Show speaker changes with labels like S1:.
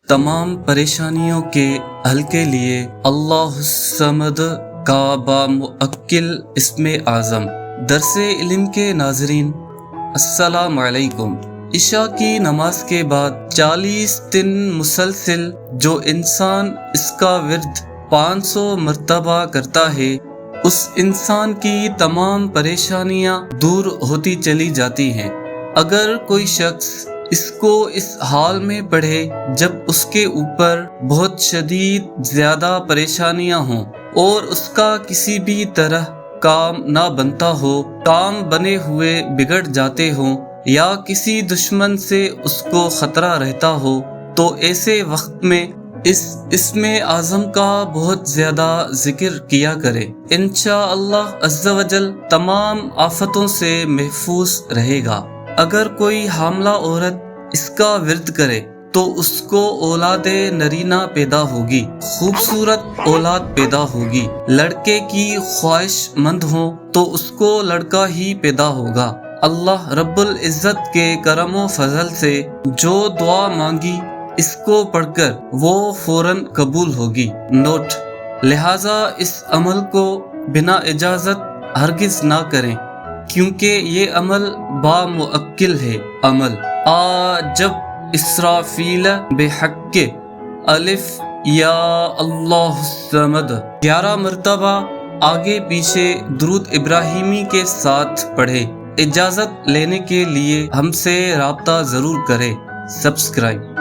S1: تمام پریشانیوں کے حل کے لیے اللہ الصمد کا بامعقل اسم اعظم۔ درس علم کے ناظرین السلام علیکم۔ عشاء کی نماز کے بعد 40 دن مسلسل جو انسان اس کا ورد 500 مرتبہ کرتا ہے، اس انسان کی تمام پریشانیاں دور ہوتی چلی جاتی ہیں۔ اگر کوئی شخص اس کو اس حال میں پڑھے جب اس کے اوپر بہت شدید زیادہ پریشانیاں ہوں اور اس کا کسی بھی طرح کام نہ بنتا ہو، کام بنے ہوئے بگڑ جاتے ہوں یا کسی دشمن سے اس کو خطرہ رہتا ہو، تو ایسے وقت میں اس اسم اعظم کا بہت زیادہ ذکر کیا کرے۔ انشاءاللہ عز و جل تمام آفتوں سے محفوظ رہے گا۔ اگر کوئی حاملہ عورت اس کا ورد کرے تو اس کو اولاد نرینہ پیدا ہوگی، خوبصورت اولاد پیدا ہوگی۔ لڑکے کی خواہش مند ہو تو اس کو لڑکا ہی پیدا ہوگا۔ اللہ رب العزت کے کرم و فضل سے جو دعا مانگی اس کو پڑھ کر وہ فوراً قبول ہوگی۔ نوٹ: لہٰذا اس عمل کو بنا اجازت ہرگز نہ کریں، کیونکہ یہ عمل بامعقل ہے۔ عمل جب اسرافیل بحق الف یا اللہ الصمد 11 مرتبہ آگے پیچھے درود ابراہیمی کے ساتھ پڑھے۔ اجازت لینے کے لیے ہم سے رابطہ ضرور کریں۔ سبسکرائب